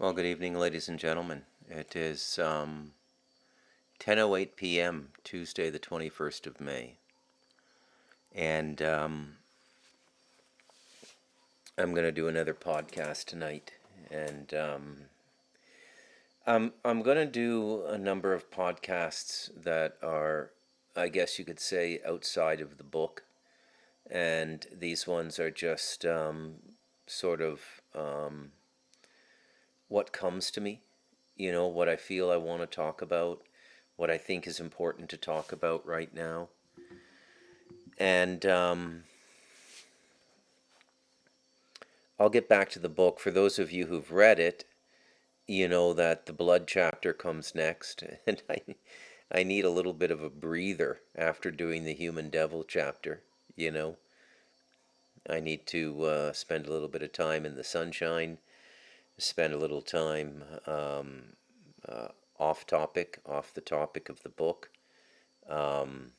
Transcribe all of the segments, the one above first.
Well, good evening, ladies and gentlemen. It is 10:08 p.m., Tuesday, the 21st of May. And I'm going to do another podcast tonight. And I'm going to do a number of podcasts that are, I guess you could say, outside of the book. And these ones are just sort of what comes to me, what I feel I want to talk about, what I think is important to talk about right now. And I'll get back to the book. For those of you who've read it, you know that the blood chapter comes next. And I need a little bit of a breather after doing the human devil chapter, you know. I need to spend a little bit of time in the sunshine, spend a little time uh, off topic, off the topic of the book. Um,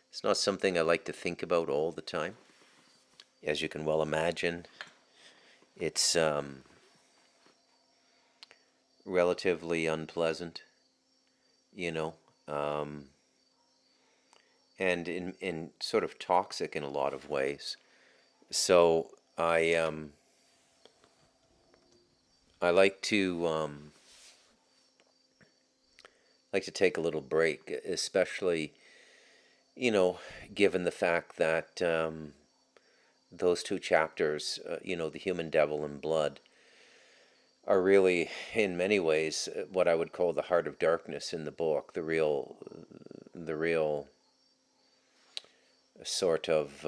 it's not something I like to think about all the time. As you can well imagine, it's relatively unpleasant, you know, um, and in sort of toxic in a lot of ways. So I like to take a little break, especially given the fact that those two chapters, the human devil and blood, are really in many ways what I would call the heart of darkness in the book, the real sort of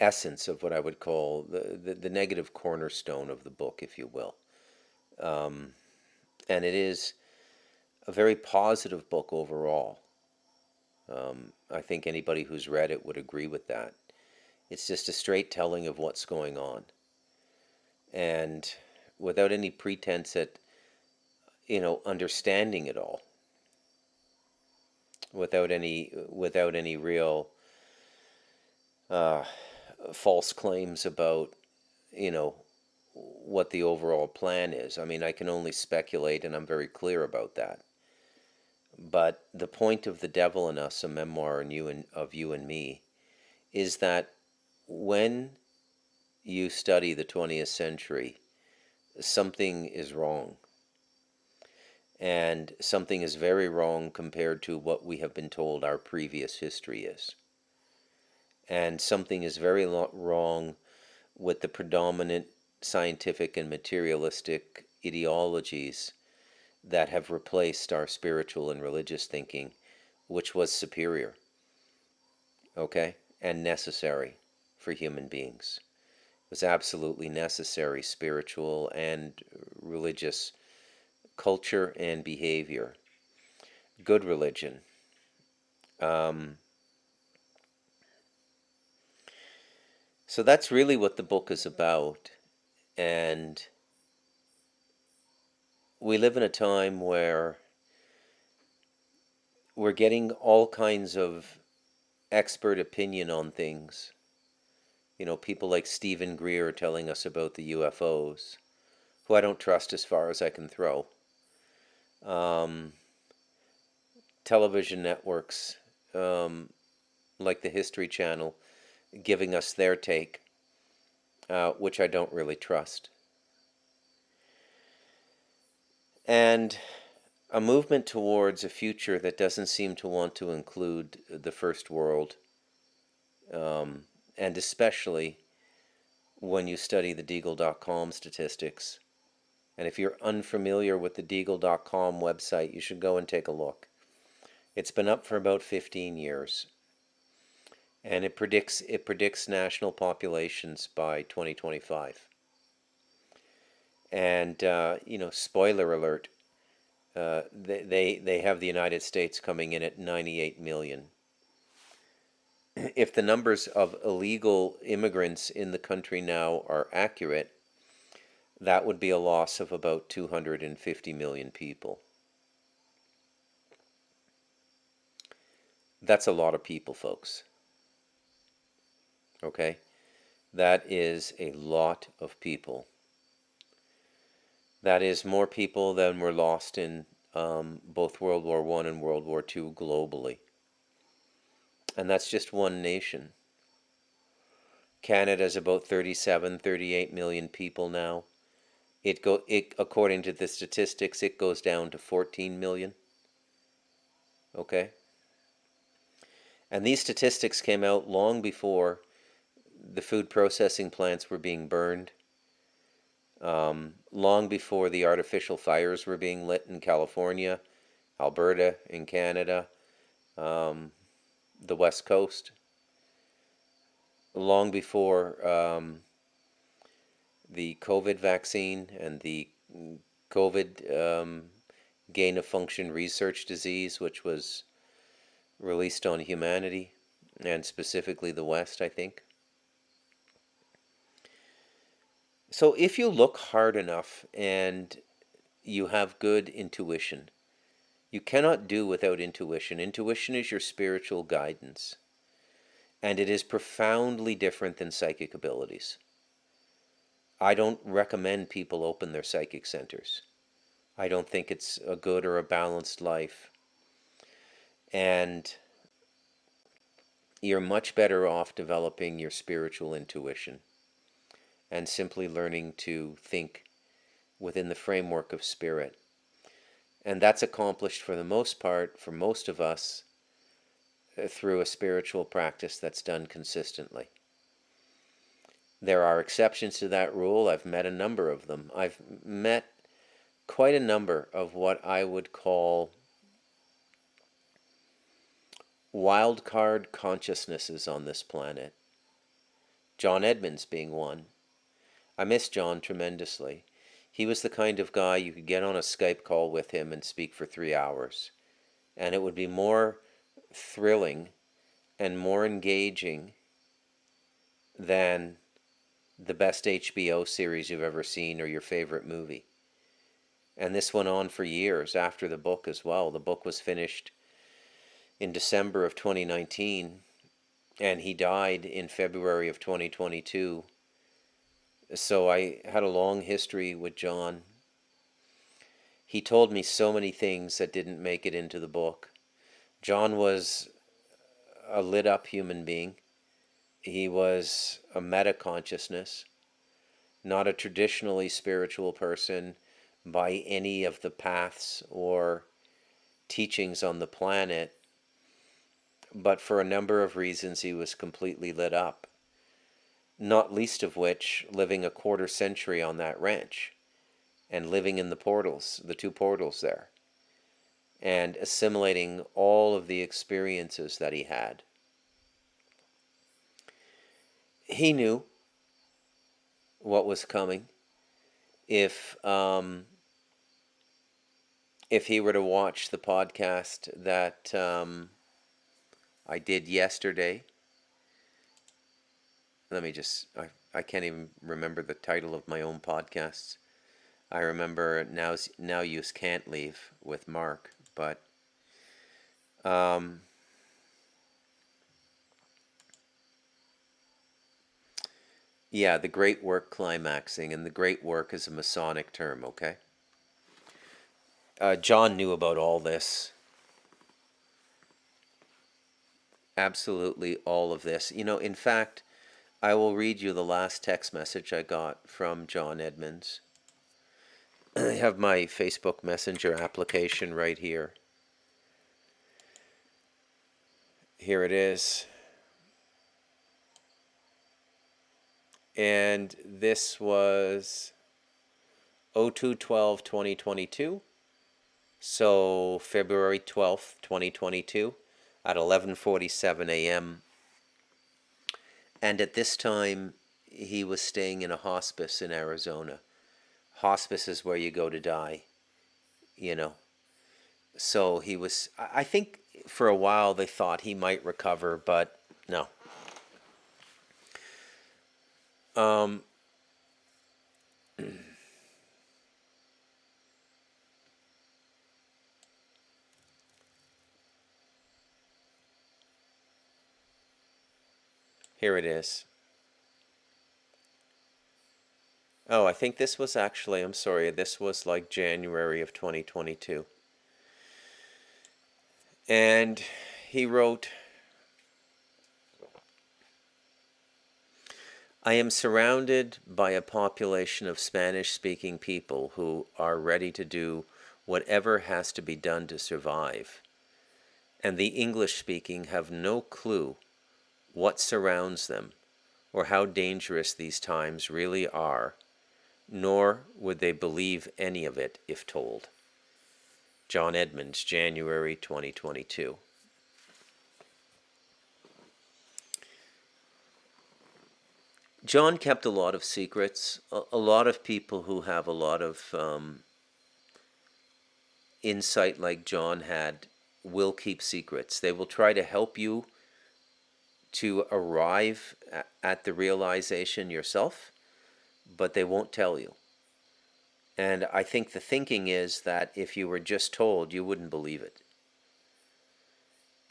essence of what I would call the negative cornerstone of the book, if you will. Um, and it is a very positive book overall. I think anybody who's read it would agree with that. It's just a straight telling of what's going on. And without any pretense at, understanding it all, without any real uh, false claims about, you know, what the overall plan is. I mean, I can only speculate, and I'm very clear about that. But the point of The Devil in Us, a memoir of you and me, is that when you study the 20th century, something is wrong. And something is very wrong compared to what we have been told our previous history is. And something is very wrong with the predominant scientific and materialistic ideologies that have replaced our spiritual and religious thinking, which was superior, okay, and necessary for human beings. It was absolutely necessary, spiritual and religious culture and behavior, good religion. Um, so that's really what the book is about. And we live in a time where we're getting all kinds of expert opinion on things. People like Stephen Greer telling us about the UFOs, who I don't trust as far as I can throw. Um, Television networks like the History Channel giving us their take, which I don't really trust. And a movement towards a future that doesn't seem to want to include the first world, and especially when you study the Deagle.com statistics. And if you're unfamiliar with the Deagle.com website, you should go and take a look. It's been up for about 15 years, and it predicts national populations by 2025. And spoiler alert, they have the United States coming in at 98 million. If the numbers of illegal immigrants in the country now are accurate, that would be a loss of about 250 million people. That's a lot of people, folks. Okay? That is a lot of people. That is more people than were lost in both World War I and World War II globally. And that's just one nation. Canada's about 37, 38 million people now. It according to the statistics, it goes down to 14 million. Okay? And these statistics came out long before the food processing plants were being burned, long before the artificial fires were being lit in California, Alberta, in Canada, the West Coast, long before the COVID vaccine and the COVID gain of function research disease, which was released on humanity, and specifically the West, I think. So if you look hard enough and you have good intuition, you cannot do without intuition. Intuition is your spiritual guidance, and it is profoundly different than psychic abilities. I don't recommend people open their psychic centers. I don't think it's a good or a balanced life. And you're much better off developing your spiritual intuition and simply learning to think within the framework of spirit. And that's accomplished for the most part, for most of us, through a spiritual practice that's done consistently. There are exceptions to that rule. I've met a number of them. I've met quite a number of what I would call wild card consciousnesses on this planet. John Edmonds being one. I miss John tremendously. He was the kind of guy you could get on a Skype call with him and speak for 3 hours. And it would be more thrilling and more engaging than the best HBO series you've ever seen or your favorite movie. And this went on for years after the book as well. The book was finished in December of 2019, and he died in February of 2022. So I had a long history with John. He told me so many things that didn't make it into the book. John was a lit up human being. He was a meta consciousness, not a traditionally spiritual person by any of the paths or teachings on the planet, but for a number of reasons he was completely lit up, not least of which living a quarter century on that ranch and living in the portals, the two portals there, and assimilating all of the experiences that he had. He knew what was coming. If he were to watch the podcast that I did yesterday, I can't even remember the title of my own podcasts. I remember Now Use Can't Leave with Mark, but yeah, the great work climaxing, and the great work is a Masonic term, okay? John knew about all this. Absolutely all of this. In fact, I will read you the last text message I got from John Edmonds. I have my Facebook Messenger application right here. Here it is. And this was 02/12/2022. So February 12th, 2022 at 11:47 a.m. And at this time, he was staying in a hospice in Arizona. Hospice is where you go to die, you know. So he was, I think for a while they thought he might recover, but no. Here it is. Oh, I think this was actually, I'm sorry, this was like January of 2022. And he wrote, I am surrounded by a population of Spanish speaking people who are ready to do whatever has to be done to survive. And the English speaking have no clue what surrounds them or how dangerous these times really are, nor would they believe any of it if told. John Edmonds, January 2022. John kept a lot of secrets. A lot of people who have a lot of insight like John had will keep secrets. They will try to help you to arrive at the realization yourself, but they won't tell you. And I think the thinking is that if you were just told, you wouldn't believe it.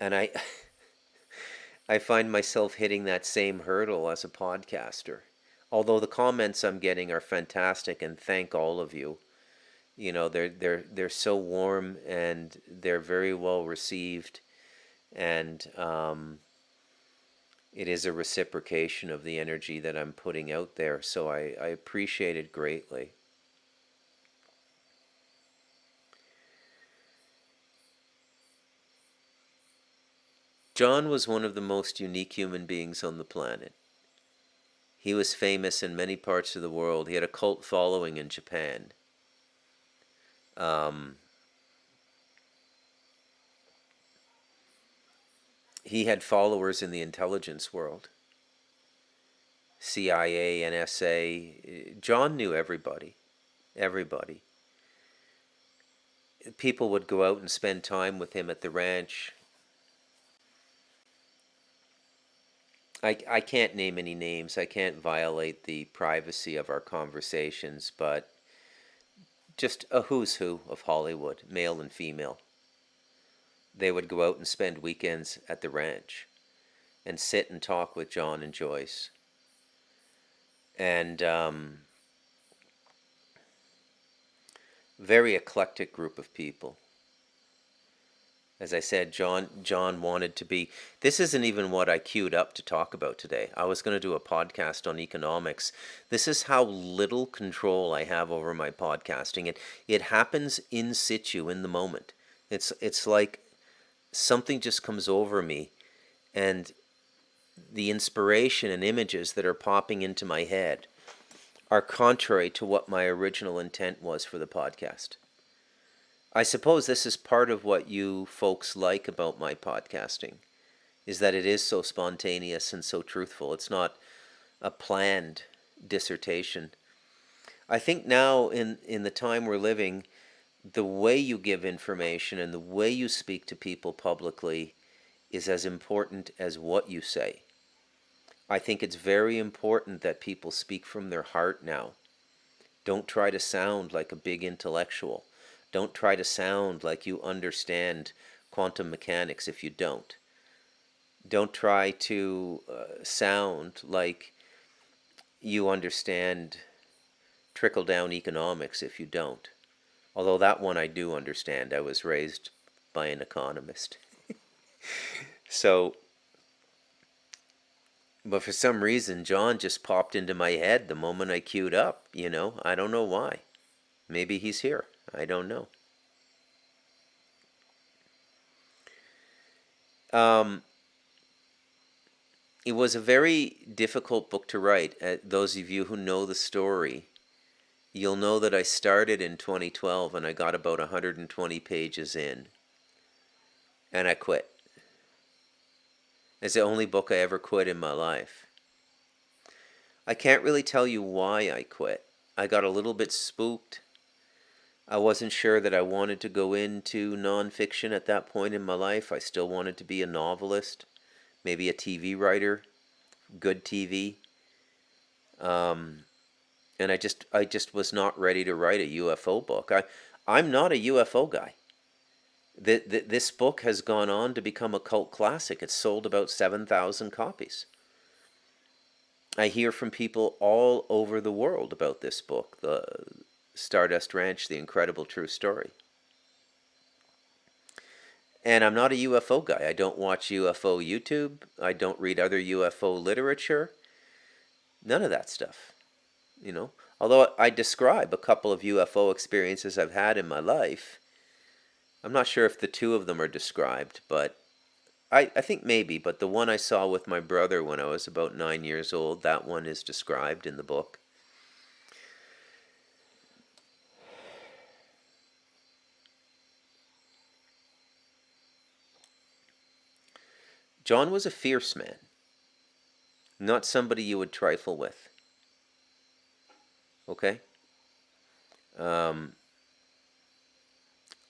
And I find myself hitting that same hurdle as a podcaster. Although the comments I'm getting are fantastic, and thank all of you. You know, they're so warm and they're very well received, and it is a reciprocation of the energy that I'm putting out there. So I appreciate it greatly. John was one of the most unique human beings on the planet. He was famous in many parts of the world. He had a cult following in Japan. Um, he had followers in the intelligence world, CIA, NSA. John knew everybody. Everybody. People would go out and spend time with him at the ranch. I can't name any names. I can't violate the privacy of our conversations, but just a who's who of Hollywood, male and female. They would go out and spend weekends at the ranch and sit and talk with John and Joyce. And very eclectic group of people. As I said, John wanted to be. This isn't even what I queued up to talk about today. I was going to do a podcast on economics. This is how little control I have over my podcasting. It happens in situ, in the moment. It's like something just comes over me, and the inspiration and images that are popping into my head are contrary to what my original intent was for the podcast. I suppose this is part of what you folks like about my podcasting, is that it is so spontaneous and so truthful. It's not a planned dissertation. I think now in the time we're living, the way you give information and the way you speak to people publicly is as important as what you say. I think it's very important that people speak from their heart now. Don't try to sound like a big intellectual. Don't try to sound like you understand quantum mechanics if you don't. Don't try to sound like you understand trickle-down economics if you don't. Although that one I do understand. I was raised by an economist. So, but for some reason, John just popped into my head the moment I queued up, you know? I don't know why. Maybe he's here. I don't know. It was a very difficult book to write. Those of you who know the story, you'll know that I started in 2012 and I got about 120 pages in, and I quit. It's the only book I ever quit in my life. I can't really tell you why I quit. I got a little bit spooked. I wasn't sure that I wanted to go into nonfiction at that point in my life. I still wanted to be a novelist, maybe a TV writer, good TV. And I just was not ready to write a UFO book. I'm not a UFO guy. This book has gone on to become a cult classic. It's sold about 7,000 copies. I hear from people all over the world about this book, The Stardust Ranch, The Incredible True Story. And I'm not a UFO guy. I don't watch UFO YouTube. I don't read other UFO literature. None of that stuff, you know. Although I describe a couple of UFO experiences I've had in my life, I'm not sure if the two of them are described, but I think maybe. But the one I saw with my brother when I was about 9 years old, that one is described in the book. John was a fierce man, not somebody you would trifle with. Okay? Um,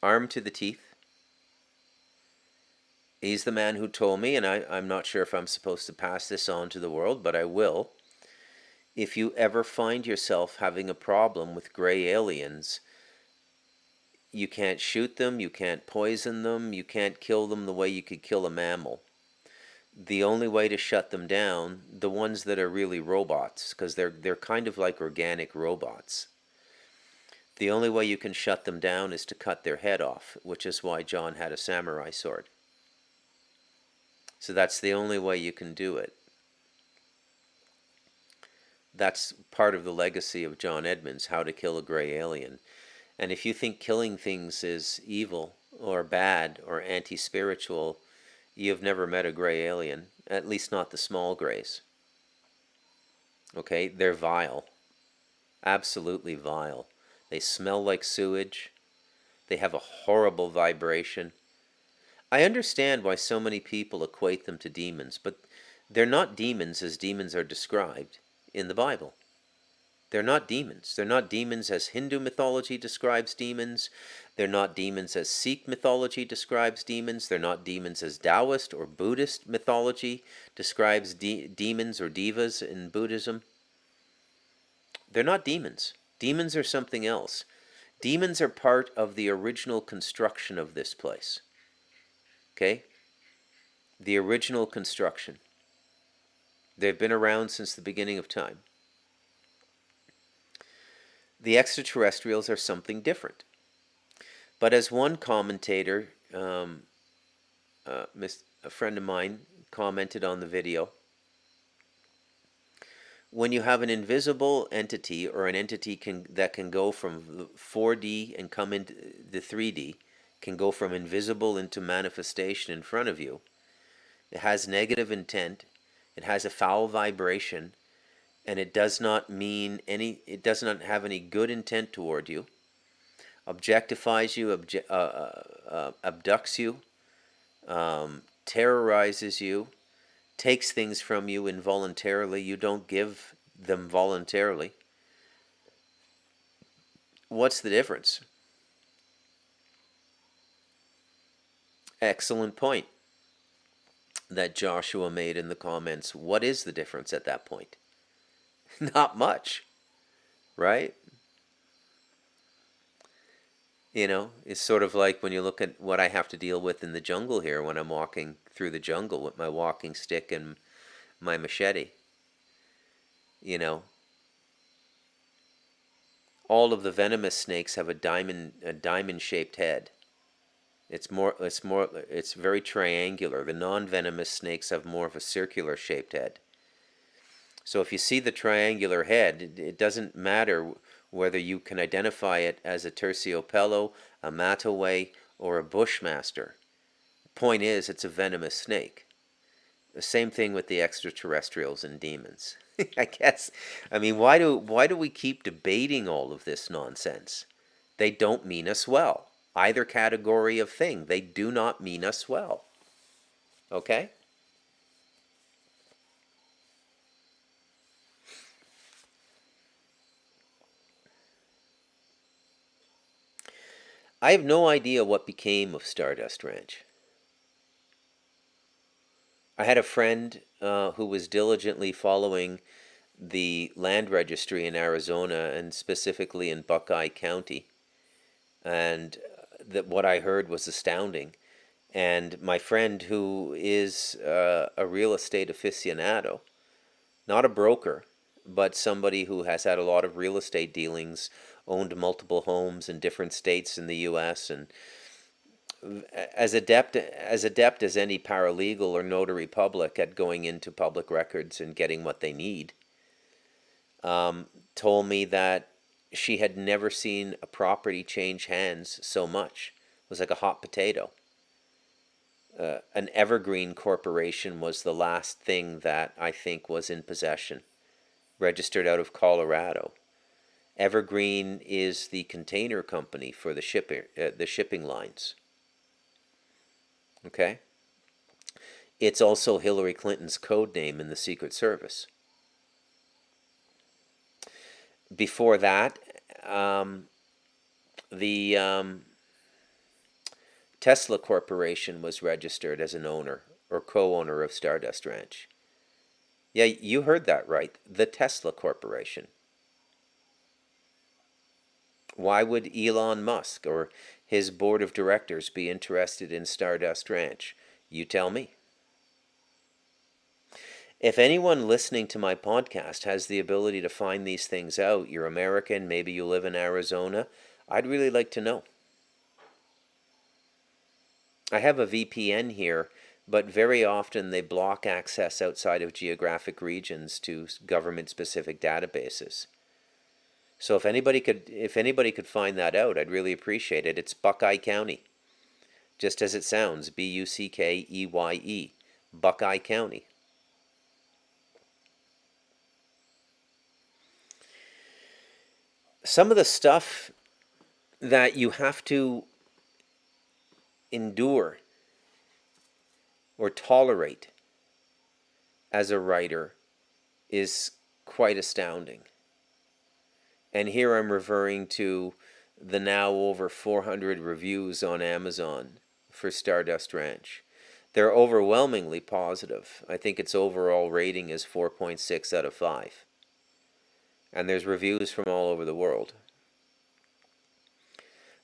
Armed to the teeth. He's the man who told me, and I'm not sure if I'm supposed to pass this on to the world, but I will. If you ever find yourself having a problem with gray aliens, you can't shoot them, you can't poison them, you can't kill them the way you could kill a mammal. The only way to shut them down, the ones that are really robots, because they're kind of like organic robots, the only way you can shut them down is to cut their head off, which is why John had a samurai sword. So that's the only way you can do it. That's part of the legacy of John Edmonds, How to Kill a Gray Alien. And if you think killing things is evil or bad or anti-spiritual, you've never met a gray alien, at least not the small grays. Okay, they're vile, absolutely vile. They smell like sewage. They have a horrible vibration. I understand why so many people equate them to demons, but they're not demons as demons are described in the Bible. They're not demons. They're not demons as Hindu mythology describes demons. They're not demons as Sikh mythology describes demons. They're not demons as Taoist or Buddhist mythology describes demons or devas in Buddhism. They're not demons. Demons are something else. Demons are part of the original construction of this place. Okay? The original construction. They've been around since the beginning of time. The extraterrestrials are something different. But as one commentator, a friend of mine, commented on the video, when you have an invisible entity or an entity that can go from 4D and come into the 3D, can go from invisible into manifestation in front of you, it has negative intent, it has a foul vibration, and it does not mean any, it does not have any good intent toward you, objectifies you, abducts you, terrorizes you, takes things from you involuntarily, you don't give them voluntarily. What's the difference? Excellent point that Joshua made in the comments. What is the difference at that point? Not much, right? You know, it's sort of like when you look at what I have to deal with in the jungle here when I'm walking through the jungle with my walking stick and my machete. You know, all of the venomous snakes have a diamond-shaped head. It's very triangular. The non-venomous snakes have more of a circular-shaped head. So if you see the triangular head, it doesn't matter whether you can identify it as a terciopelo, a mataway, or a bushmaster. Point is, it's a venomous snake. The same thing with the extraterrestrials and demons. I guess. I mean, why do we keep debating all of this nonsense? They don't mean us well. Either category of thing, they do not mean us well. Okay? I have no idea what became of Stardust Ranch. I had a friend who was diligently following the land registry in Arizona and specifically in Buckeye County, and that what I heard was astounding. And my friend, who is a real estate aficionado, not a broker, but somebody who has had a lot of real estate dealings, owned multiple homes in different states in the U.S., and as adept as any paralegal or notary public at going into public records and getting what they need, told me that she had never seen a property change hands so much. It was like a hot potato. An Evergreen Corporation was the last thing that I think was in possession, registered out of Colorado. Evergreen is the container company for the shipping lines. Okay? It's also Hillary Clinton's code name in the Secret Service. Before that, the Tesla Corporation was registered as an owner or co-owner of Stardust Ranch. Yeah, you heard that right. The Tesla Corporation. Why would Elon Musk or his board of directors be interested in Stardust Ranch? You tell me. If anyone listening to my podcast has the ability to find these things out, you're American, maybe you live in Arizona, I'd really like to know. I have a VPN here, but very often they block access outside of geographic regions to government-specific databases. So if anybody could find that out, I'd really appreciate it. It's Buckeye County, just as it sounds, Buckeye, Buckeye County. Some of the stuff that you have to endure or tolerate as a writer is quite astounding. And here I'm referring to the now over 400 reviews on Amazon for Stardust Ranch. They're overwhelmingly positive. I think its overall rating is 4.6 out of 5. And there's reviews from all over the world.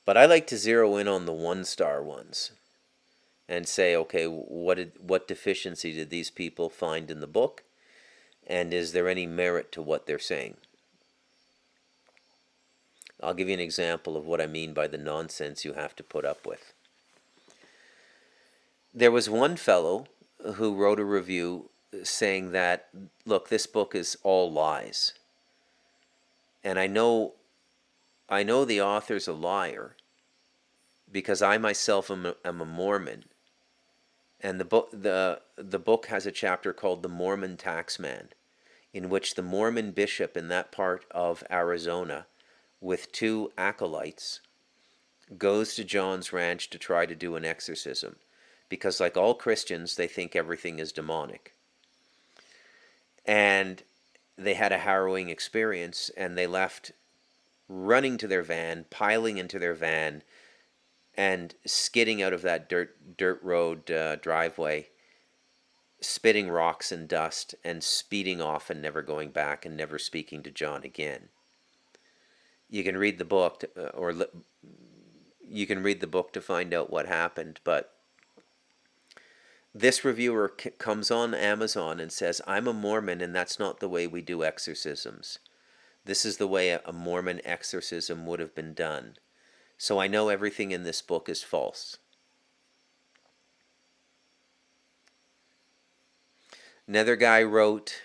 But I like to zero in on the 1-star ones and say, okay, what deficiency did these people find in the book? And is there any merit to what they're saying? I'll give you an example of what I mean by the nonsense you have to put up with. There was one fellow who wrote a review saying that, look, this book is all lies. And I know the author's a liar because I myself am a Mormon. And the book has a chapter called The Mormon Taxman, in which the Mormon bishop in that part of Arizona, with 2 acolytes, goes to John's ranch to try to do an exorcism. Because like all Christians, they think everything is demonic. And they had a harrowing experience, and they left running to their van, piling into their van, and skidding out of that dirt road driveway, spitting rocks and dust, and speeding off and never going back and never speaking to John again. You can read the book, you can read the book to find out what happened, but this reviewer comes on Amazon and says, I'm a Mormon and that's not the way we do exorcisms. This is the way a Mormon exorcism would have been done. So I know everything in this book is false. Another guy wrote,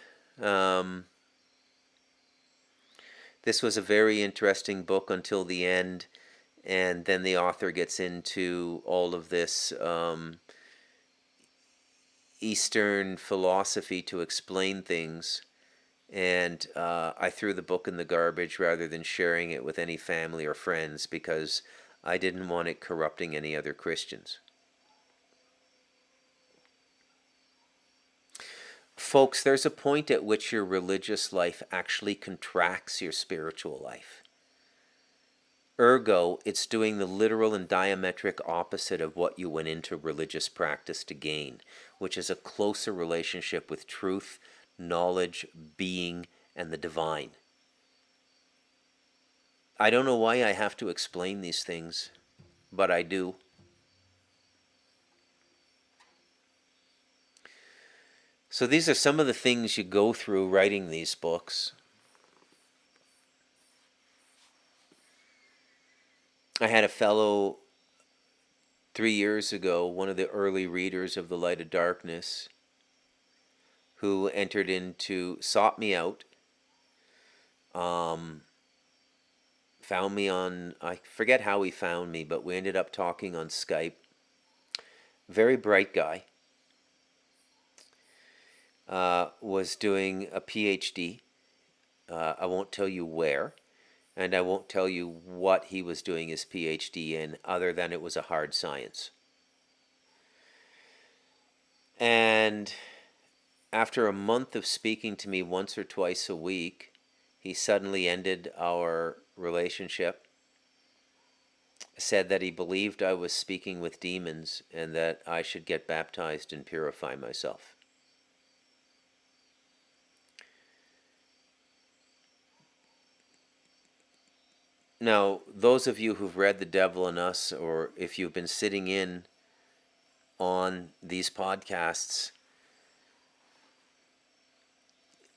this was a very interesting book until the end, and then the author gets into all of this Eastern philosophy to explain things, and I threw the book in the garbage rather than sharing it with any family or friends because I didn't want it corrupting any other Christians. Folks, there's a point at which your religious life actually contracts your spiritual life. Ergo, it's doing the literal and diametric opposite of what you went into religious practice to gain, which is a closer relationship with truth, knowledge, being, and the divine. I don't know why I have to explain these things, but I do. So these are some of the things you go through writing these books. I had a fellow 3 years ago, one of the early readers of The Light of Darkness, who sought me out, found me on, I forget how he found me, but we ended up talking on Skype. Very bright guy. Was doing a PhD. I won't tell you where, and I won't tell you what he was doing his PhD in, other than it was a hard science. And after a month of speaking to me once or twice a week, he suddenly ended our relationship, said that he believed I was speaking with demons and that I should get baptized and purify myself. Now, those of you who've read The Devil in Us, or if you've been sitting in on these podcasts,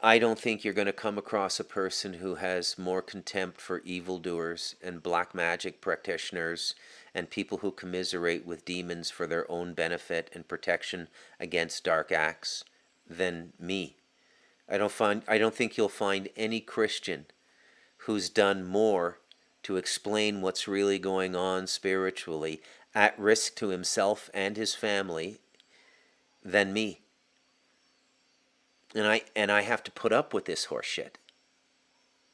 I don't think you're going to come across a person who has more contempt for evildoers and black magic practitioners and people who commiserate with demons for their own benefit and protection against dark acts than me. I don't think you'll find any Christian who's done more to explain what's really going on spiritually, at risk to himself and his family, than me. And I have to put up with this horse shit.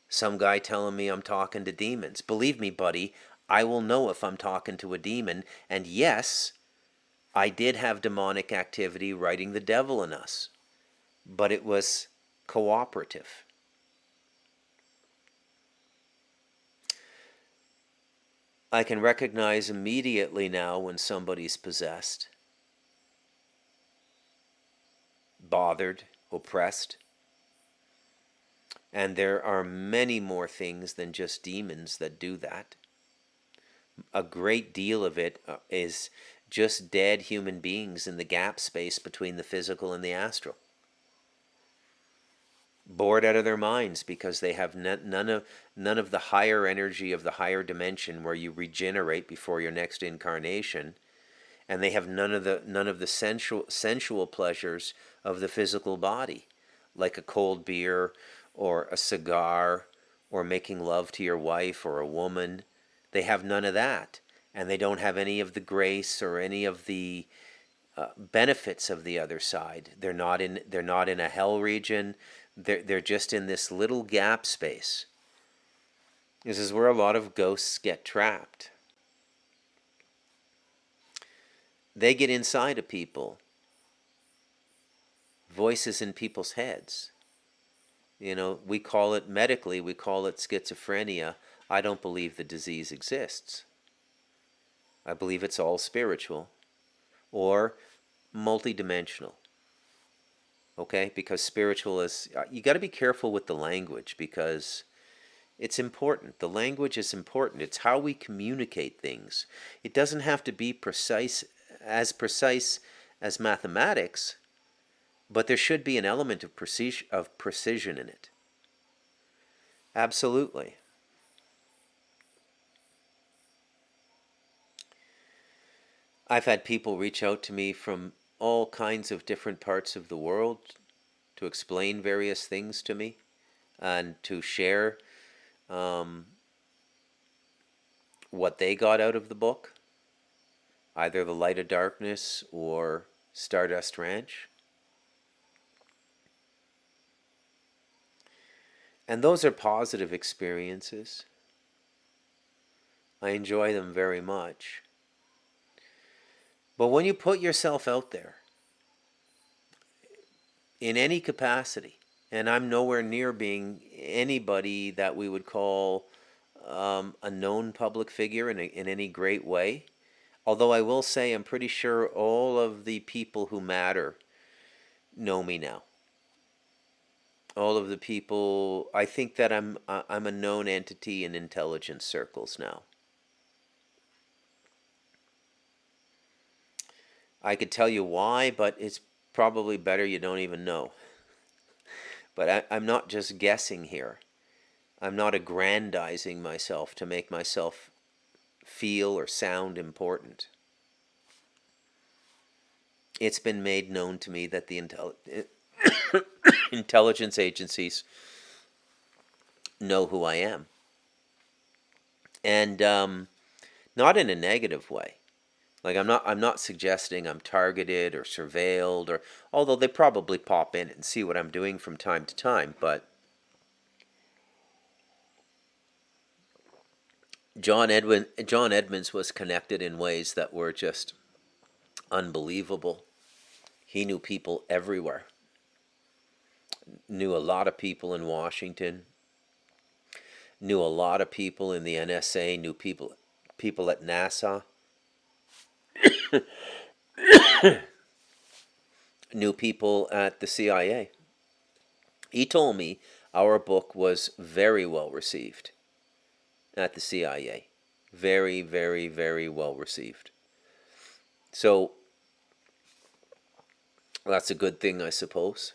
Some guy telling me I'm talking to demons. Believe me, buddy, I will know if I'm talking to a demon. And yes, I did have demonic activity writing The Devil in Us, but it was cooperative. I can recognize immediately now when somebody's possessed, bothered, oppressed. And there are many more things than just demons that do that. A great deal of it is just dead human beings in the gap space between the physical and the astral. Bored out of their minds because they have none of the higher energy of the higher dimension where you regenerate before your next incarnation, and they have none of the sensual pleasures of the physical body, like a cold beer or a cigar or making love to your wife or a woman. They have none of that, and they don't have any of the grace or any of the benefits of the other side. They're not in a hell region. They're just in this little gap space. This is where a lot of ghosts get trapped. They get inside of people. Voices in people's heads. You know, we call it medically, we call it schizophrenia. I don't believe the disease exists. I believe it's all spiritual or multidimensional. Okay? Because spiritual is, you got to be careful with the language because it's important. The language is important. It's how we communicate things. It doesn't have to be precise as mathematics, but there should be an element of precision in it. Absolutely. I've had people reach out to me from all kinds of different parts of the world to explain various things to me and to share what they got out of the book, either The Light of Darkness or Stardust Ranch. And those are positive experiences. I enjoy them very much. But when you put yourself out there, in any capacity, and I'm nowhere near being anybody that we would call a known public figure in any great way, although I will say I'm pretty sure all of the people who matter know me now. All of the people, I think that I'm a known entity in intelligence circles now. I could tell you why, but it's probably better you don't even know. But I'm not just guessing here. I'm not aggrandizing myself to make myself feel or sound important. It's been made known to me that the intelligence agencies know who I am. And not in a negative way. Like I'm not suggesting I'm targeted or surveilled, or although they probably pop in and see what I'm doing from time to time, but John Edmonds was connected in ways that were just unbelievable. He knew people everywhere. Knew a lot of people in Washington. Knew a lot of people in the NSA. Knew people at NASA. Knew people at the CIA. He told me our book was very well received at the CIA. Very, very, very well received. So that's a good thing, I suppose.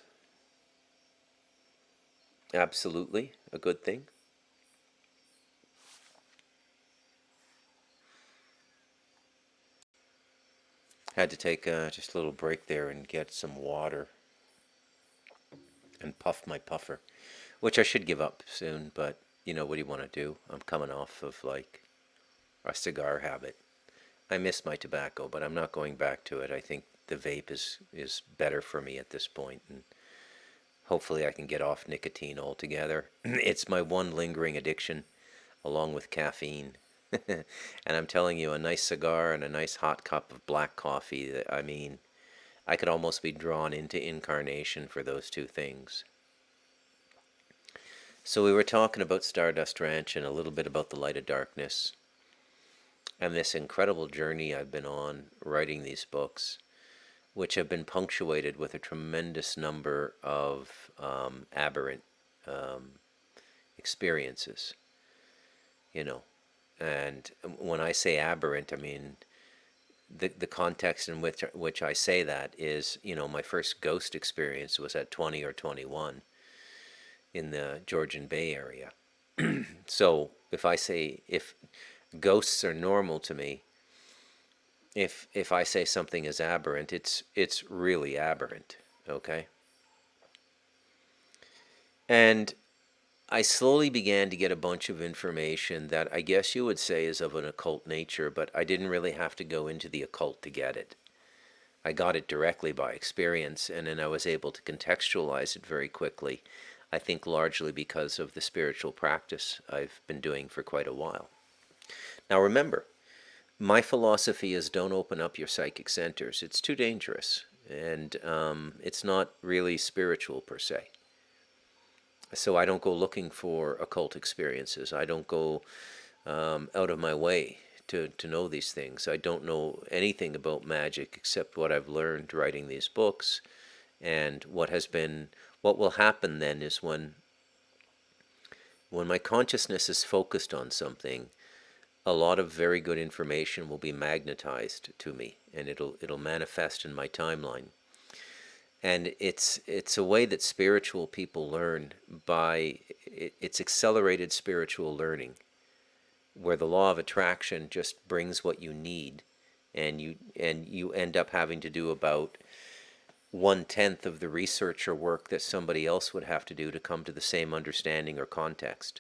Absolutely a good thing. Had to take just a little break there and get some water and puff my puffer, which I should give up soon, but what do you want to do? I'm coming off of like a cigar habit. I miss my tobacco, but I'm not going back to it. I think the vape is better for me at this point, and hopefully I can get off nicotine altogether. It's my one lingering addiction, along with caffeine. And I'm telling you, a nice cigar and a nice hot cup of black coffee, I mean, I could almost be drawn into incarnation for those two things. So we were talking about Stardust Ranch and a little bit about the Light of Darkness and this incredible journey I've been on writing these books, which have been punctuated with a tremendous number of aberrant experiences, And when I say aberrant, I mean the context in which I say that is, my first ghost experience was at 20 or 21 in the Georgian Bay area. So if ghosts are normal to me, if I say something is aberrant, it's really aberrant, okay? And I slowly began to get a bunch of information that I guess you would say is of an occult nature, but I didn't really have to go into the occult to get it. I got it directly by experience, and then I was able to contextualize it very quickly, I think largely because of the spiritual practice I've been doing for quite a while. Now remember, my philosophy is don't open up your psychic centers. It's too dangerous, and it's not really spiritual per se. So I don't go looking for occult experiences. I don't go out of my way to know these things. I don't know anything about magic except what I've learned writing these books. And what will happen then is when my consciousness is focused on something, a lot of very good information will be magnetized to me, and it'll manifest in my timeline. And it's a way that spiritual people learn by it's accelerated spiritual learning, where the law of attraction just brings what you need, and you end up having to do about 1/10 of the research or work that somebody else would have to do to come to the same understanding or context.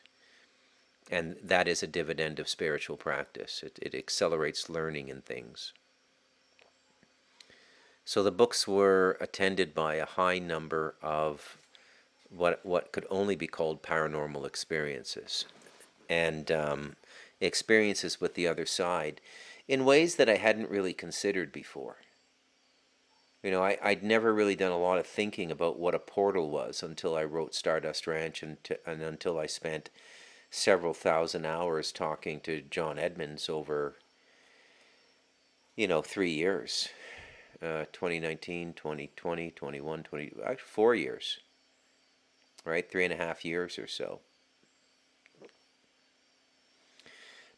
And that is a dividend of spiritual practice. It accelerates learning in things. So the books were attended by a high number of what could only be called paranormal experiences, and experiences with the other side in ways that I hadn't really considered before. I'd never really done a lot of thinking about what a portal was until I wrote Stardust Ranch, and until I spent several thousand hours talking to John Edmonds over 3 years. 2019, 2020, 21, 20, actually 4 years, right? 3.5 years or so.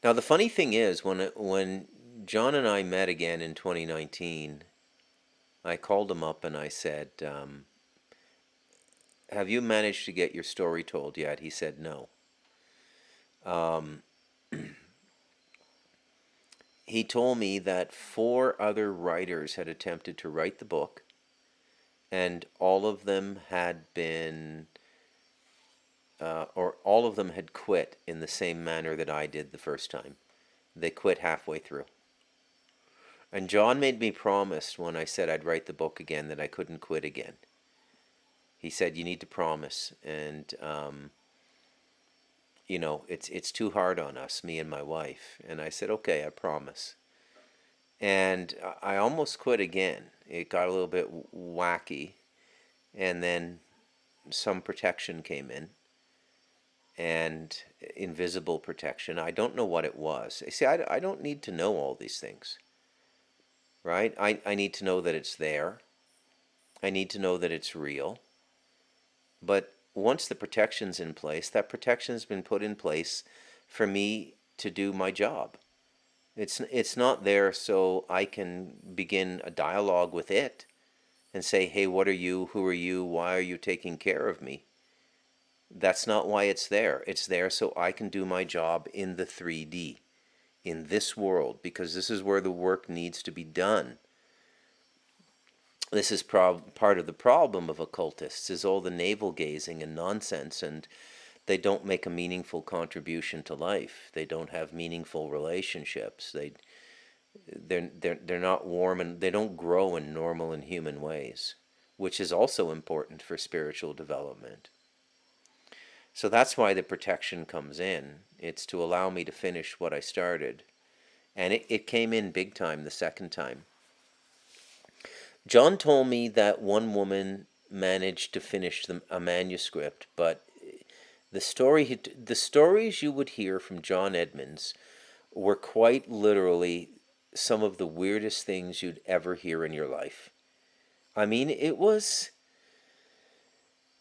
Now, the funny thing is, when John and I met again in 2019, I called him up and I said, have you managed to get your story told yet? He said no. Um, he told me that 4 other writers had attempted to write the book, and all of them had been, or all of them had quit in the same manner that I did the first time. They quit halfway through. And John made me promise when I said I'd write the book again that I couldn't quit again. He said, "You need to promise," and it's too hard on us, me and my wife. And I said, "Okay, I promise." And I almost quit again. It got a little bit wacky, and then some protection came in, and invisible protection. I don't know what it was. See, I don't need to know all these things, right? I need to know that it's there. I need to know that it's real. But once the protection's in place, that protection's been put in place for me to do my job. It's not there so I can begin a dialogue with it and say, "Hey, what are you? Who are you? Why are you taking care of me?" That's not why it's there. It's there so I can do my job in the 3D, in this world, because this is where the work needs to be done. This is part of the problem of occultists, is all the navel gazing and nonsense, and they don't make a meaningful contribution to life. They don't have meaningful relationships. They're not warm, and they don't grow in normal and human ways, which is also important for spiritual development. So that's why the protection comes in. It's to allow me to finish what I started. And it came in big time the second time. John told me that one woman managed to finish a manuscript, but the stories you would hear from John Edmonds were quite literally some of the weirdest things you'd ever hear in your life. I mean,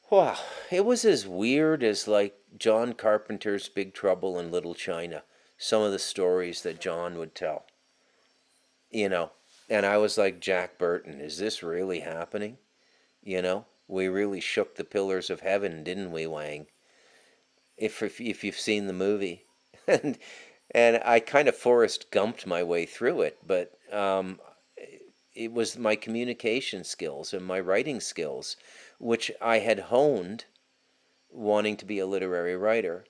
wow, it was as weird as like John Carpenter's Big Trouble in Little China. Some of the stories that John would tell, you know. And I was like, Jack Burton, is this really happening? We really shook the pillars of heaven, didn't we, Wang? If you've seen the movie, and I kind of Forrest Gumped my way through it, but it was my communication skills and my writing skills, which I had honed wanting to be a literary writer,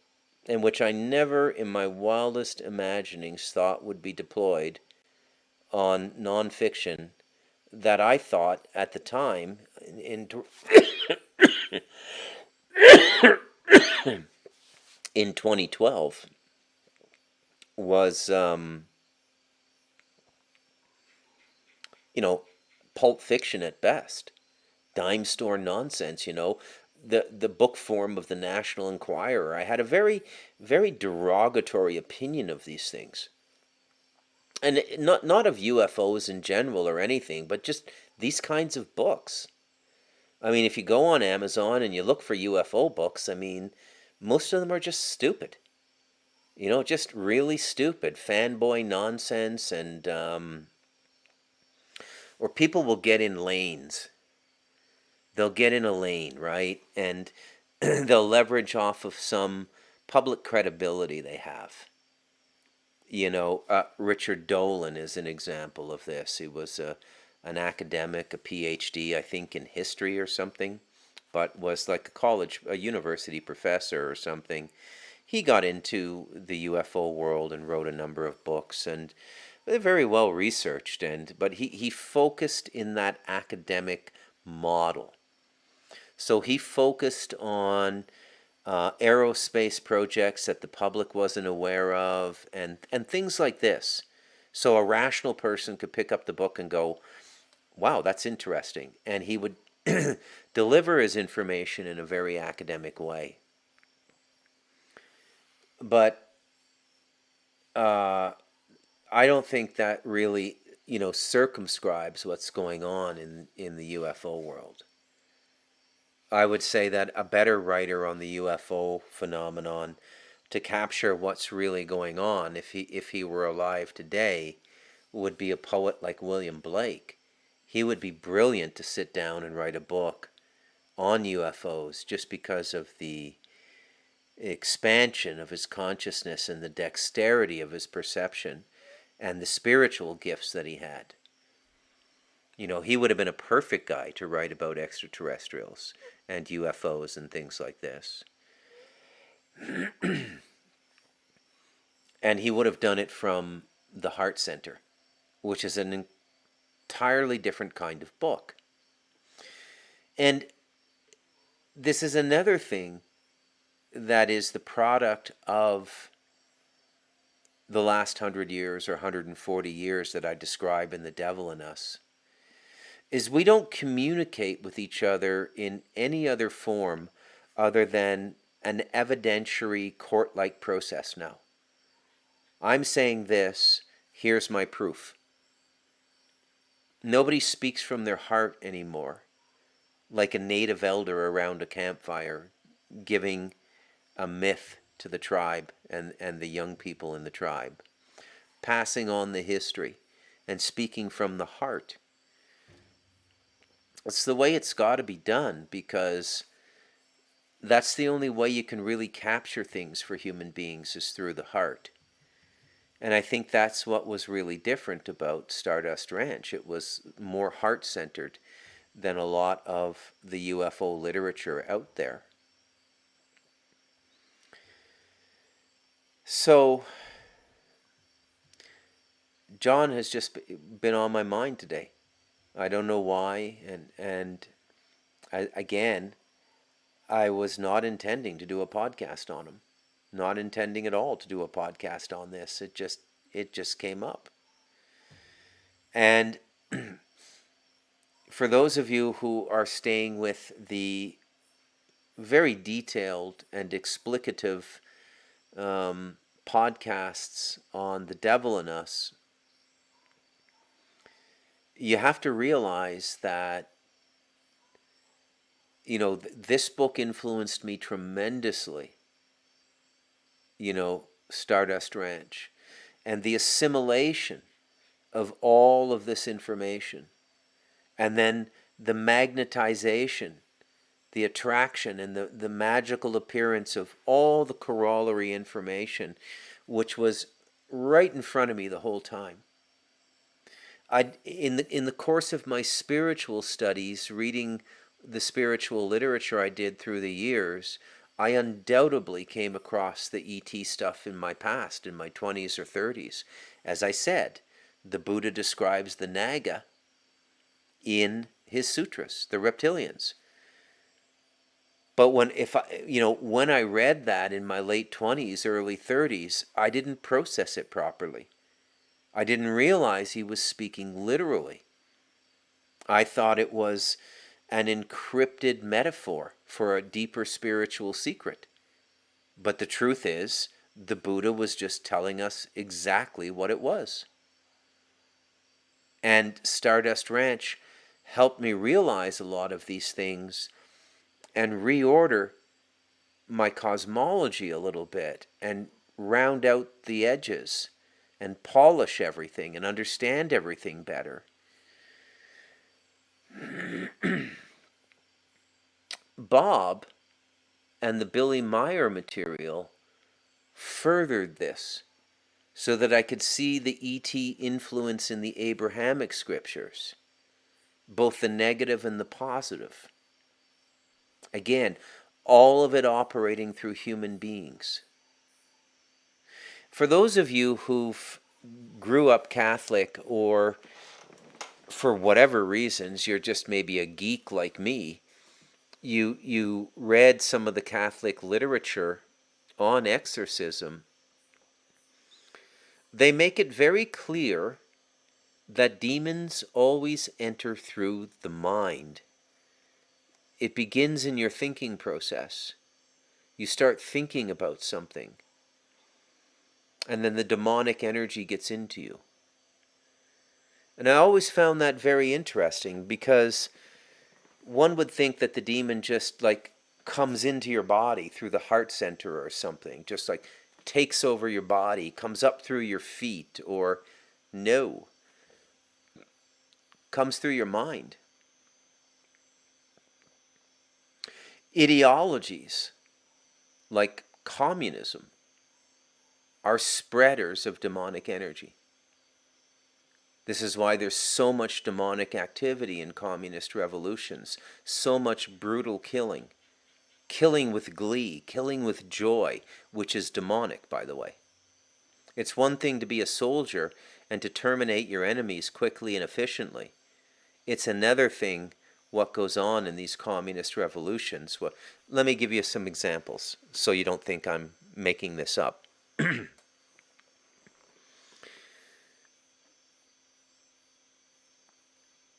and which I never in my wildest imaginings thought would be deployed on nonfiction that I thought at the time in 2012 was pulp fiction at best, dime store nonsense. The book form of the National Enquirer. I had a very, very derogatory opinion of these things, and not of UFOs in general or anything, but just these kinds of books. I mean, if you go on Amazon and you look for UFO books, I mean, most of them are just stupid. Just really stupid fanboy nonsense, and or people will get in lanes. They'll get in a lane, right? And they'll leverage off of some public credibility they have. Richard Dolan is an example of this. He was an academic, a PhD, I think, in history or something, but was like a university professor or something. He got into the UFO world and wrote a number of books, and they're very well researched. But he focused in that academic model. So he focused on aerospace projects that the public wasn't aware of, and things like this. So a rational person could pick up the book and go, "Wow, that's interesting," and he would deliver his information in a very academic way. But I don't think that really, circumscribes what's going on in the UFO world. I would say that a better writer on the UFO phenomenon to capture what's really going on, if he were alive today, would be a poet like William Blake. he would be brilliant to sit down and write a book on UFOs, just because of the expansion of his consciousness and the dexterity of his perception and the spiritual gifts that he had. You know, he would have been a perfect guy to write about extraterrestrials and UFOs and things like this. And he would have done it from the Heart Center, which is an entirely different kind of book. And this is another thing that is the product of the last 100 years or 140 years that I describe in The Devil in Us, is we don't communicate with each other in any other form other than an evidentiary court-like process now. I'm saying this, here's my proof. Nobody speaks from their heart anymore, like a native elder around a campfire, giving a myth to the tribe and the young people in the tribe, passing on the history and speaking from the heart. It's the way it's got to be done, because that's the only way you can really capture things for human beings, is through the heart. And I think that's what was really different about Stardust Ranch. It was more heart-centered than a lot of the UFO literature out there. So, John has just been on my mind today. I don't know why, and again, I was not intending to do a podcast on him. Not intending at all to do a podcast on this. It just came up. And for those of you who are staying with the very detailed and explicative podcasts on The Devil in Us, you have to realize that, you know, this book influenced me tremendously. You know, Stardust Ranch, and the assimilation of all of this information, and then the magnetization, the attraction, and the magical appearance of all the corollary information, which was right in front of me the whole time. In the course of my spiritual studies, reading the spiritual literature I did through the years, I undoubtedly came across the ET stuff in my past, in my 20s or 30s. As I said, the Buddha describes the Naga in his sutras, the reptilians. But when I read that in my late 20s, early 30s, I didn't process it properly. I didn't realize he was speaking literally. I thought it was an encrypted metaphor for a deeper spiritual secret. But the truth is, the Buddha was just telling us exactly what it was. And Stardust Ranch helped me realize a lot of these things and reorder my cosmology a little bit and round out the edges and polish everything and understand everything better. Bob and the Billy Meyer material furthered this so that I could see the ET influence in the Abrahamic scriptures, both the negative and the positive. Again, all of it operating through human beings. For those of you who grew up Catholic, or for whatever reasons, you're just maybe a geek like me, you read some of the Catholic literature on exorcism, they make it very clear that demons always enter through the mind. It begins in your thinking process. You start thinking about something, and then the demonic energy gets into you. And I always found that very interesting, because one would think that the demon just like comes into your body through the heart center or something, just like takes over your body, comes up through your feet, or no. comes through your mind. Ideologies like communism are spreaders of demonic energy. This is why there's so much demonic activity in communist revolutions, so much brutal killing, killing with glee, killing with joy, which is demonic, by the way. It's one thing to be a soldier and to terminate your enemies quickly and efficiently. It's another thing what goes on in these communist revolutions. Well, let me give you some examples so you don't think I'm making this up.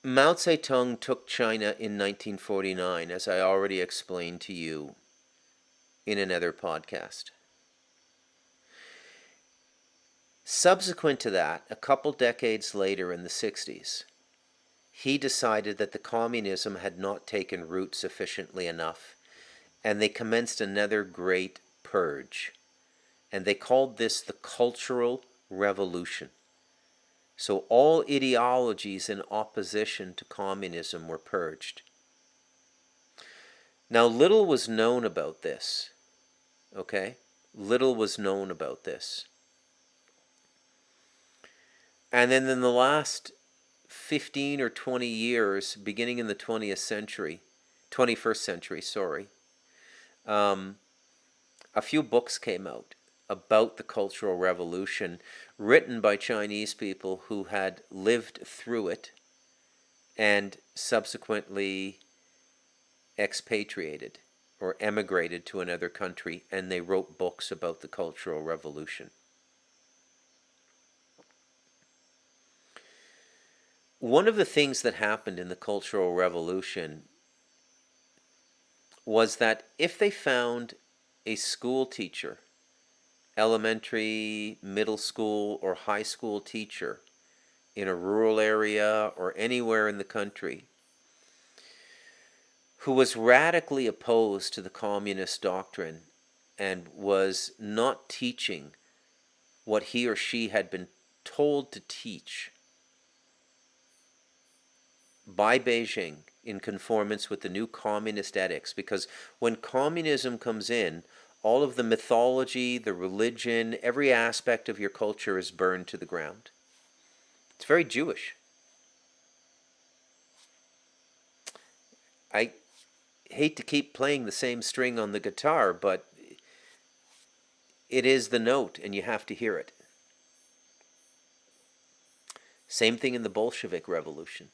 Mao Zedong took China in 1949, as I already explained to you in another podcast. Subsequent to that, a couple decades later in the 60s, he decided that the communism had not taken root sufficiently enough, and they commenced another great purge. And they called this the Cultural Revolution. So all ideologies in opposition to communism were purged. Now, little was known about this, okay? Little was known about this. And then in the last 15 or 20 years, beginning in the 21st century, a few books came out about the Cultural Revolution, written by Chinese people who had lived through it and subsequently expatriated or emigrated to another country, and they wrote books about the Cultural Revolution. One of the things that happened in the Cultural Revolution was that if they found a school teacher, elementary, middle school, or high school teacher in a rural area or anywhere in the country who was radically opposed to the communist doctrine and was not teaching what he or she had been told to teach by Beijing in conformance with the new communist edicts, because when communism comes in, all of the mythology, the religion, every aspect of your culture is burned to the ground. It's very Jewish. I hate to keep playing the same string on the guitar, but it is the note and you have to hear it. Same thing in the Bolshevik Revolution.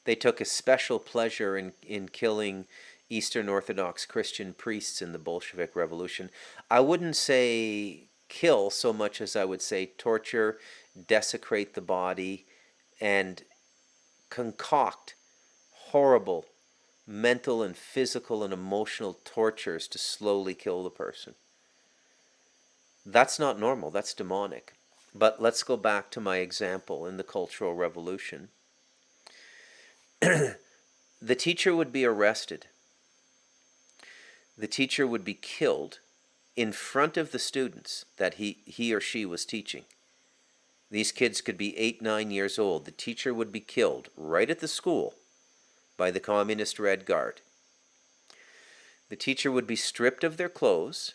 They took a special pleasure in killing Eastern Orthodox Christian priests in the Bolshevik Revolution. I wouldn't say kill so much as I would say torture, desecrate the body, and concoct horrible mental and physical and emotional tortures to slowly kill the person. That's not normal, that's demonic. But let's go back to my example in the Cultural Revolution. The teacher would be arrested. The teacher would be killed in front of the students that he or she was teaching. These kids could be 8, 9 years old. The teacher would be killed right at the school by the Communist Red Guard. The teacher would be stripped of their clothes,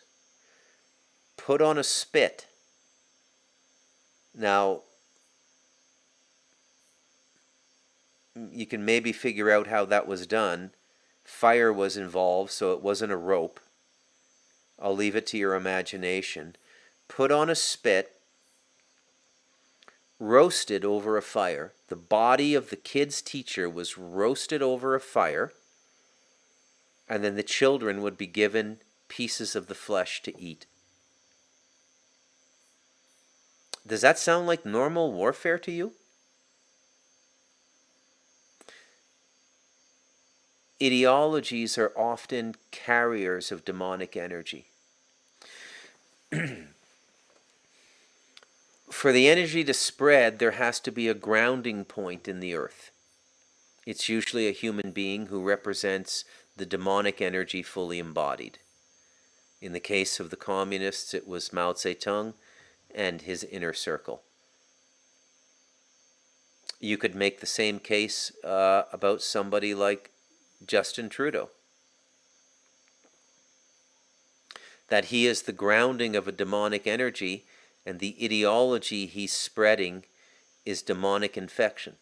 put on a spit. Now, you can maybe figure out how that was done. Fire was involved, so it wasn't a rope. I'll leave it to your imagination. Put on a spit, roasted over a fire. The body of the kid's teacher was roasted over a fire, and then the children would be given pieces of the flesh to eat. Does that sound like normal warfare to you? Ideologies are often carriers of demonic energy. For the energy to spread, there has to be a grounding point in the earth. It's usually a human being who represents the demonic energy fully embodied. In the case of the communists, it was Mao Zedong and his inner circle. You could make the same case about somebody like Justin Trudeau. That he is the grounding of a demonic energy, and the ideology he's spreading is demonic infection.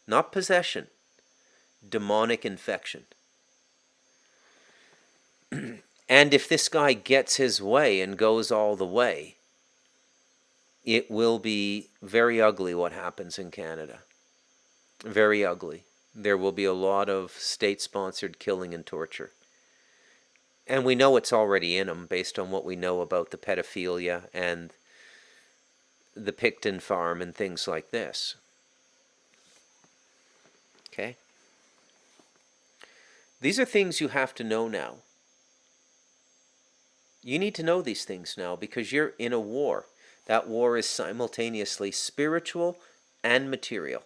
Not possession, demonic infection. And if this guy gets his way and goes all the way, it will be very ugly what happens in Canada. Very ugly. There will be a lot of state-sponsored killing and torture. And we know it's already in them based on what we know about the pedophilia and the Picton farm and things like this. Okay? These are things you have to know now. You need to know these things now because you're in a war. That war is simultaneously spiritual and material.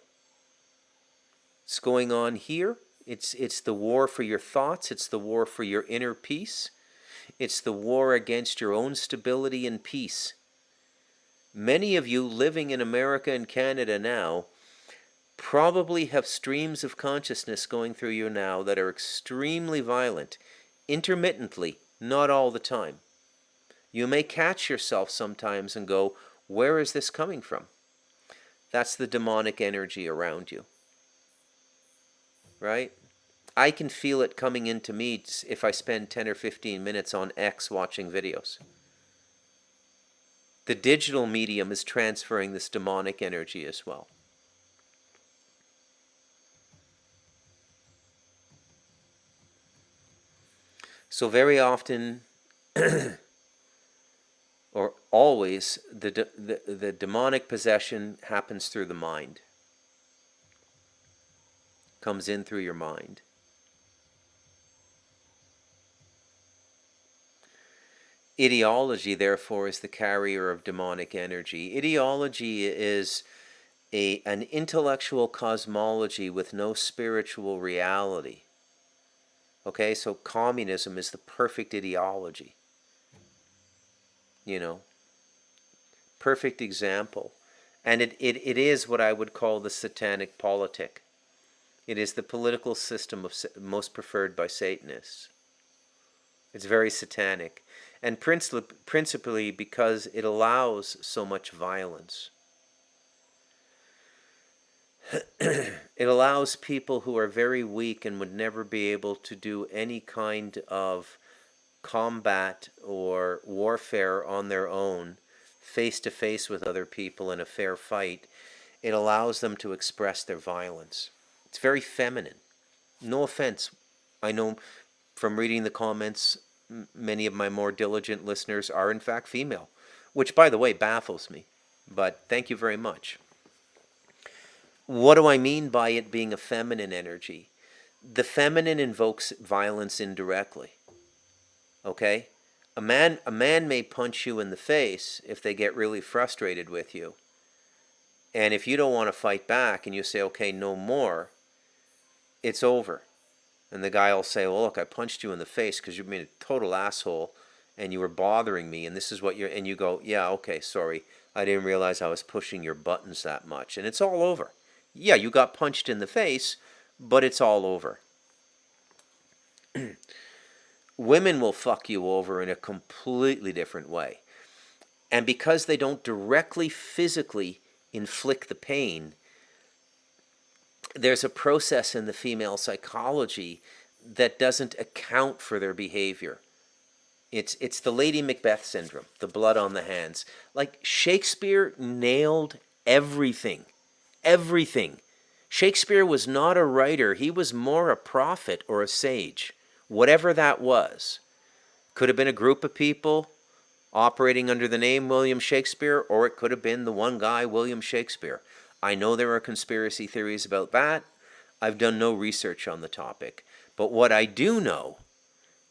It's going on here. It's the war for your thoughts. It's the war for your inner peace. It's the war against your own stability and peace. Many of you living in America and Canada now probably have streams of consciousness going through you now that are extremely violent, intermittently, not all the time. You may catch yourself sometimes and go, where is this coming from? That's the demonic energy around you. Right? I can feel it coming into me if I spend 10 or 15 minutes on X watching videos. The digital medium is transferring this demonic energy as well. So very often, or always, the demonic possession happens through the mind. Comes in through your mind. Ideology, therefore, is the carrier of demonic energy. Ideology is an intellectual cosmology with no spiritual reality. Okay, so communism is the perfect ideology. You know, perfect example. And it is what I would call the satanic politic. It is the political system most preferred by Satanists. It's very satanic. And principally because it allows so much violence. It allows people who are very weak and would never be able to do any kind of combat or warfare on their own, face to face with other people in a fair fight. It allows them to express their violence. It's very feminine. No offense. I know from reading the comments, many of my more diligent listeners are in fact female, which, by the way, baffles me. But thank you very much. What do I mean by it being a feminine energy? The feminine invokes violence indirectly. Okay? A man may punch you in the face if they get really frustrated with you. And if you don't want to fight back and you say, okay, no more, it's over. And the guy will say, well, look, I punched you in the face because you've been a total asshole and you were bothering me, and this is what you're, and you go, yeah, okay, sorry, I didn't realize I was pushing your buttons that much. And it's all over. Yeah, you got punched in the face, but it's all over. Women will fuck you over in a completely different way. And because they don't directly physically inflict the pain, there's a process in the female psychology that doesn't account for their behavior. It's the Lady Macbeth syndrome, the blood on the hands. Like, Shakespeare nailed everything. Everything. Shakespeare was not a writer. He was more a prophet or a sage. Whatever that was. Could have been a group of people operating under the name William Shakespeare, or it could have been the one guy, William Shakespeare. I know there are conspiracy theories about that. I've done no research on the topic. But what I do know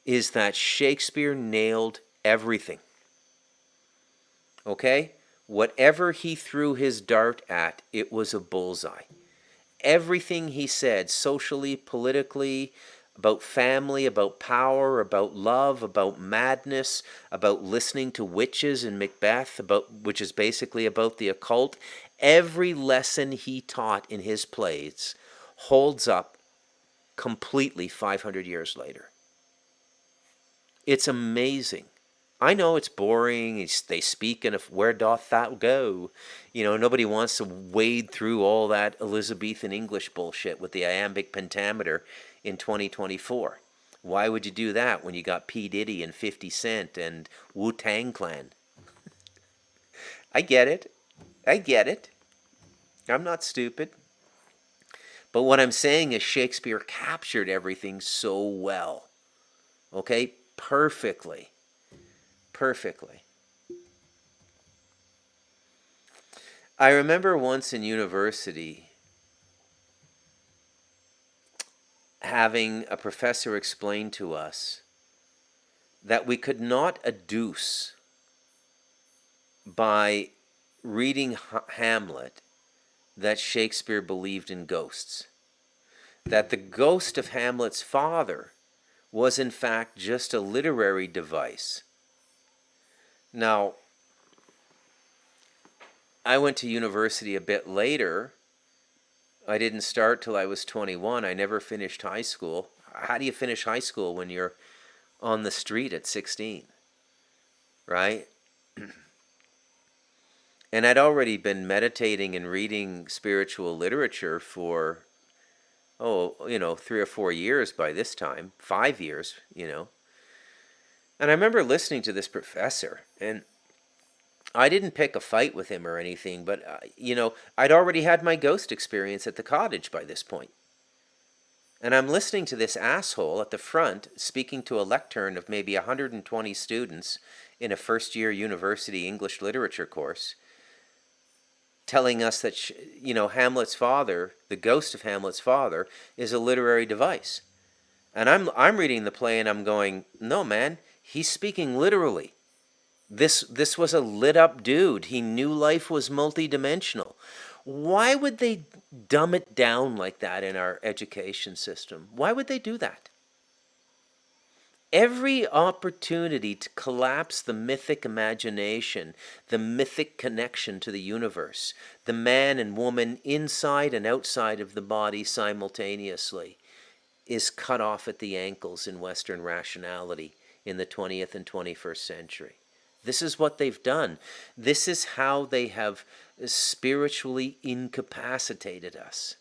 is that Shakespeare nailed everything. Okay? Whatever he threw his dart at, it was a bullseye. Everything he said, socially, politically, about family, about power, about love, about madness, about listening to witches in Macbeth, which is basically about the occult. Every lesson he taught in his plays holds up completely 500 years later. It's amazing. I know it's boring. They speak in a where doth thou go? Nobody wants to wade through all that Elizabethan English bullshit with the iambic pentameter in 2024. Why would you do that when you got P. Diddy and 50 Cent and Wu-Tang Clan? I get it. I get it. I'm not stupid. But what I'm saying is Shakespeare captured everything so well. Okay? Perfectly. Perfectly. I remember once in university having a professor explain to us that we could not adduce by reading Hamlet that Shakespeare believed in ghosts. That the ghost of Hamlet's father was in fact just a literary device. Now, I went to university a bit later. I didn't start till I was 21. I never finished high school. How do you finish high school when you're on the street at 16? Right? And I'd already been meditating and reading spiritual literature for, 3 or 4 years by this time. 5 years, And I remember listening to this professor, and I didn't pick a fight with him or anything, but, I'd already had my ghost experience at the cottage by this point. And I'm listening to this asshole at the front speaking to a lectern of maybe 120 students in a first-year university English literature course, telling us that, Hamlet's father, the ghost of Hamlet's father, is a literary device. And I'm reading the play and I'm going, no, man, he's speaking literally. This was a lit-up dude. He knew life was multidimensional. Why would they dumb it down like that in our education system? Why would they do that? Every opportunity to collapse the mythic imagination, the mythic connection to the universe, the man and woman inside and outside of the body simultaneously, is cut off at the ankles in Western rationality in the 20th and 21st century. This is what they've done. This is how they have spiritually incapacitated us.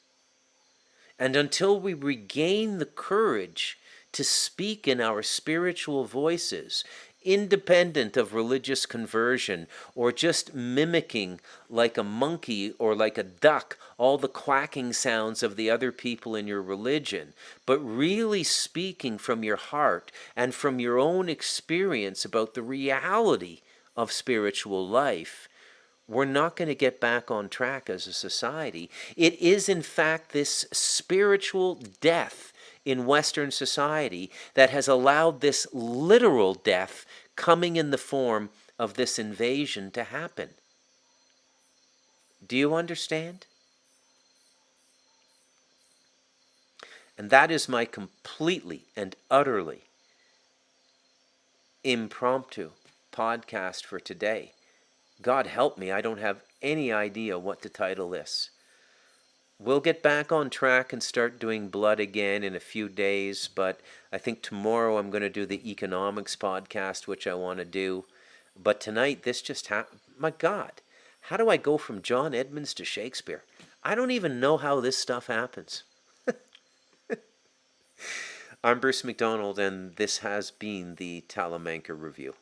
And until we regain the courage to speak in our spiritual voices, independent of religious conversion, or just mimicking like a monkey or like a duck all the quacking sounds of the other people in your religion, but really speaking from your heart and from your own experience about the reality of spiritual life, we're not going to get back on track as a society. It is, in fact, this spiritual death in Western society that has allowed this literal death coming in the form of this invasion to happen. Do you understand? And that is my completely and utterly impromptu podcast for today. God help me, I don't have any idea what to title this. We'll get back on track and start doing blood again in a few days, but I think tomorrow I'm going to do the economics podcast, which I want to do. But tonight, this just happened. My God, how do I go from John Edmonds to Shakespeare? I don't even know how this stuff happens. I'm Bruce McDonald, and this has been the Talamanca Review.